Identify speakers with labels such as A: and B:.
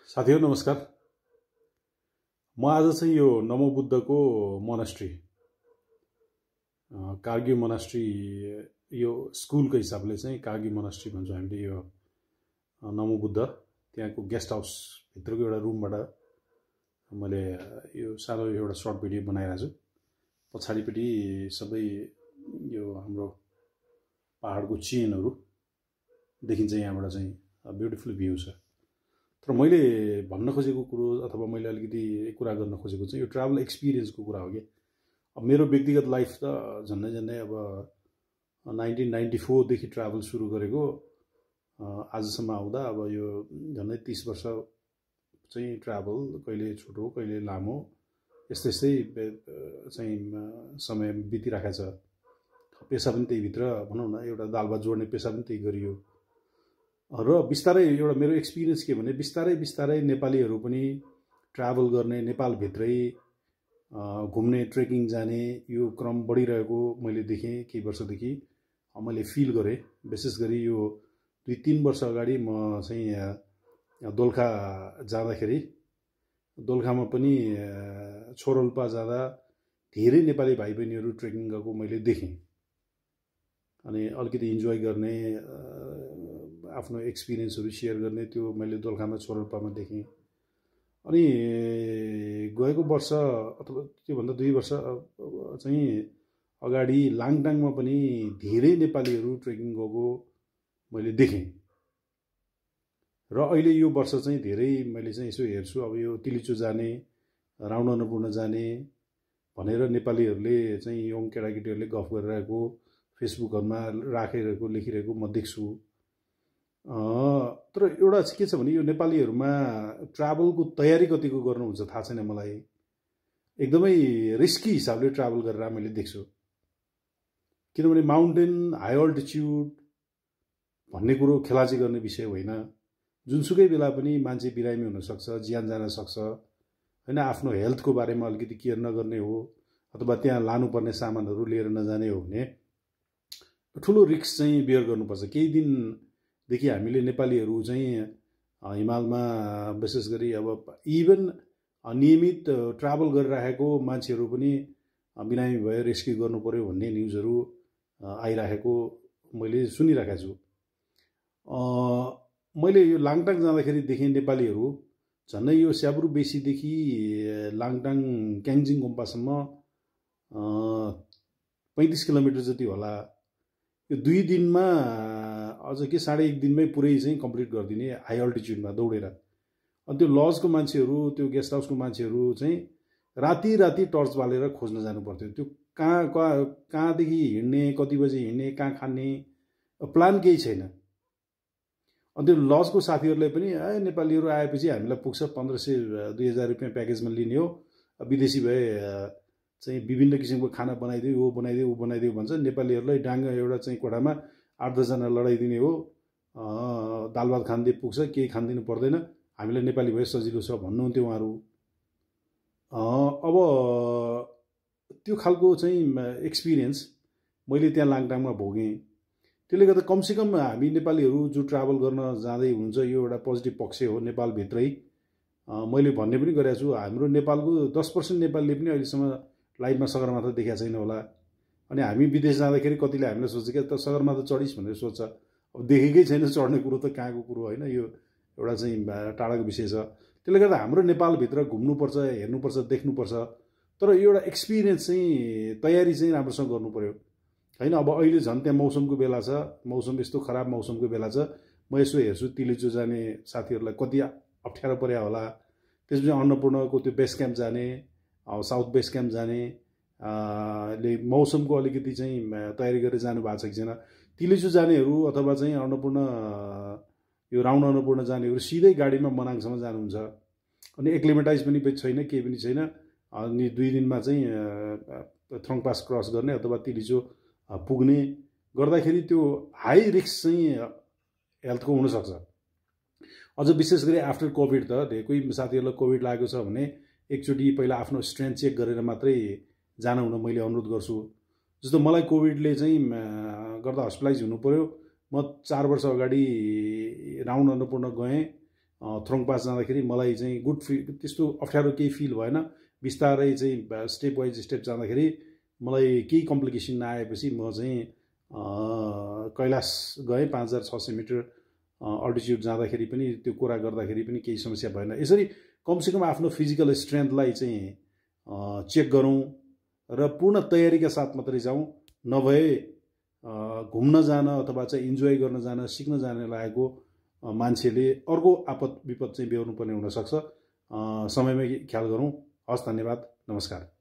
A: साथीहरु नमस्कार। म आज चाहिँ यो नमोबुद्धको मोनास्ट्री कारगी मोनास्ट्री यो स्कुलको हिसाबले चाहिँ कारगी मोनास्ट्री भन्छ हामीले। यो नमोबुद्ध त्यहाँको गेस्ट हाउस भित्रको एउटा रुमबाट मैले यो सानो एउटा सर्ट भिडियो बनाइरहेको छु। पछाडिपट्टि सबै यो हाम्रो पहाडको चेनहरु देखिन्छ। यहाँबाट चाहिँ ब्युटिफुल भ्यू छ। तर मैले भन्न खोजेको कुरो अथवा मैले अलिकति कुरा गर्न खोजेको चाहिँ यो ट्राभल एक्सपिरियन्सको कुरा हो के। अब मेरो व्यक्तिगत लाइफ त झन्डै अब 1994 देखि ट्राभल सुरु गरेको आजसम्म आउँदा अब यो झन्डै 30 वर्ष चाहिँ ट्राभल, कहिले छोटो कहिले लामो यस्तै चाहिँ समय बितिराखेको छ। पेसा पनि त्यही भित्र भनौँ न, एउटा दालभात जोड्ने पेसा पनि त्यही गरियो। र बिस्तारै एउटा मेरो एक्सपिरियन्स के भने बिस्तारै नेपालीहरू पनि ट्राभल गर्ने, नेपालभित्रै घुम्ने, ट्रेकिङ जाने यो क्रम बढिरहेको मैले देखेँ केही वर्षदेखि। मैले फिल गरेँ। विशेष गरी यो 2-3 वर्ष अगाडि म चाहिँ दोलखा जाँदाखेरि दोलखामा पनि छोरोल्पा जाँदा धेरै नेपाली भाइ बहिनीहरू ट्रेकिङ गएको मैले देखेँ। अनि अलिकति इन्जोय गर्ने, आफ्नो एक्सपिरियन्सहरू सेयर गर्ने त्यो मैले दोलखामा छोरोल्पामा देखेँ। अनि गएको वर्ष अथवा त्योभन्दा 2 वर्ष चाहिँ अगाडि लाङटाङमा पनि धेरै नेपालीहरू ट्रेकिङ गएको मैले देखेँ। र अहिले यो वर्ष चाहिँ धेरै मैले चाहिँ यसो हेर्छु, अब यो तिलिचो जाने, राउन्ड अन्नपूर्ण जाने भनेर नेपालीहरूले चाहिँ यङ केटाकेटीहरूले गफ गरिरहेको फेसबुकहरुमा राखिरहेको लेखिरहेको म देख्छु। तर एउटा के छ भने यो नेपालीहरुमा ट्राभलको तयारी कतिको गर्नुहुन्छ थाहा छैन मलाई। एकदमै रिस्की हिसाबले ट्राभल गरेर मैले देख्छु। किनभने माउन्टेन, हाई अल्टिट्युड भन्ने कुरो खेलाची गर्ने विषय होइन। जुनसुकै बेला पनि मान्छे बिरामी हुन सक्छ, ज्यान जान सक्छ हैन। आफ्नो हेल्थको बारेमा अलिकति केयर नगर्ने हो अथवा त्यहाँ लानुपर्ने सामानहरू लिएर नजाने हो भने ठुलो रिस्क चाहिँ बियर गर्नुपर्छ। केही दिनदेखि हामीले नेपालीहरू चाहिँ हिमालमा विशेष गरी अब इभन नियमित ट्राभल गरिरहेको मान्छेहरू पनि बिरामी भए रेस्क्यु गर्नु पर्यो भन्ने न्युजहरू आइरहेको मैले सुनिरहेको छु। मैले यो लाङटाङ जाँदाखेरि देखेँ नेपालीहरू झन्डै यो स्याब्रु बेसीदेखि लाङटाङ क्याङजिङ गुम्पासम्म 35 किलोमिटर जति होला। यो 2 दिनमा अझ के 1.5 दिनमै पुरै चाहिँ कम्प्लिट गरिदिने हाई अल्टिट्युडमा दौडेर। अनि त्यो लजको मान्छेहरू, त्यो गेस्ट हाउसको मान्छेहरू चाहिँ राति टर्च बालेर खोज्न जानु पर्थ्यो। त्यो कहाँदेखि हिँड्ने, कति बजे हिँड्ने, कहाँ खाने प्लान केही छैन। अनि त्यो लजको साथीहरूलाई पनि नेपालीहरू आएपछि हामीलाई पुग्छ 1500-2000 रुपियाँ प्याकेजमा लिने हो, विदेशी भए चाहिँ विभिन्न किसिमको खाना बनाइदियो, ऊ बनाइदियो भन्छ। नेपालीहरूलाई डाङ्गा एउटा चाहिँ कोठामा 8-10 जना लडाइदिने हो, दाल भात खाँदै पुग्छ, केही खान्दिनु पर्दैन, हामीलाई नेपाली भए सजिलो छ भन्नुहुन्थ्यो उहाँहरू। अब त्यो खालको चाहिँ एक्सपिरियन्स मैले त्यहाँ लाङटाङमा भोगेँ। त्यसले गर्दा कमसेकम हामी नेपालीहरू जो ट्राभल गर्न जाँदै हुन्छ यो एउटा पोजिटिभ पक्ष हो नेपालभित्रै। मैले भन्ने पनि गरेको छु, हाम्रो नेपालको 10% नेपालीले पनि अहिलेसम्म लाइफमा सगरमाथा देखेको छैन होला। अनि हामी विदेश जाँदाखेरि कतिले हामीलाई सोध्छ क्या त सगरमाथा चढिस् भनेर सोध्छ। अब देखेकै छैन चढ्ने कुरो त कहाँको कुरो होइन, यो एउटा चाहिँ टाढाको विषय छ। त्यसले गर्दा हाम्रो नेपालभित्र घुम्नुपर्छ, हेर्नुपर्छ, देख्नुपर्छ। तर एउटा एक्सपिरियन्स चाहिँ तयारी चाहिँ राम्रोसँग गर्नु पर्यो हैन। अब अहिले झन् त्यहाँ मौसमको बेला छ, मौसम यस्तो खराब मौसमको बेला छ। म यसो हेर्छु तिलिचो जाने साथीहरूलाई कति अप्ठ्यारो पर्या होला। त्यसपछि अन्नपूर्णको त्यो बेस क्याम्प जाने, साउथ बेस क्याम्प जाने मौसमको अलिकति चाहिँ तयारी गरेर जानु भएको छ कि छैन। तिलिचो जानेहरू अथवा चाहिँ अन्नपूर्ण यो राउन्ड अन्नपूर्ण जानेहरू सिधै गाडीमा मनाङसम्म जानुहुन्छ। अनि एक्लिमेटाइज पनि छैन, केही पनि छैन। अनि 2 दिनमा चाहिँ थ्रङपास क्रस गर्ने अथवा तिलिचो पुग्ने गर्दाखेरि त्यो हाई रिस्क चाहिँ हेल्थको हुनसक्छ। अझ विशेष गरी आफ्टर कोभिड त कोही साथीहरूलाई कोभिड लागेको छ भने एकचोटि पहिला आफ्नो स्ट्रेन्थ चेक गरेर मात्रै जान हुन मैले अनुरोध गर्छु। जस्तो मलाई कोभिडले चाहिँ गर्दा हस्पिटलाइज हुनु पर्यो। म 4 वर्ष अगाडि राउन्ड अन्नपूर्ण गएँ। थ्रोङपास जाँदाखेरि मलाई चाहिँ गुड फिल त्यस्तो अप्ठ्यारो केही फिल भएन। बिस्तारै चाहिँ स्टेप वाइज स्टेप जाँदाखेरि मलाई केही कम्प्लिकेसन नआएपछि म चाहिँ कैलाश गएँ। 5600 मिटर अल्टिच्युड जाँदाखेरि पनि त्यो कुरा गर्दाखेरि पनि केही समस्या भएन। यसरी कमसेकम आफ्नो फिजिकल स्ट्रेन्थलाई चाहिँ चेक गरौँ र पूर्ण तयारीका साथ मात्रै जाउँ। नभए घुम्न जान अथवा चाहिँ इन्जोय गर्न जान सिक्न जान लागेको मान्छेले अर्को आपद विपद चाहिँ बेहोर्नु पर्ने हुनसक्छ। समयमै ख्याल गरौँ। हस्, धन्यवाद, नमस्कार।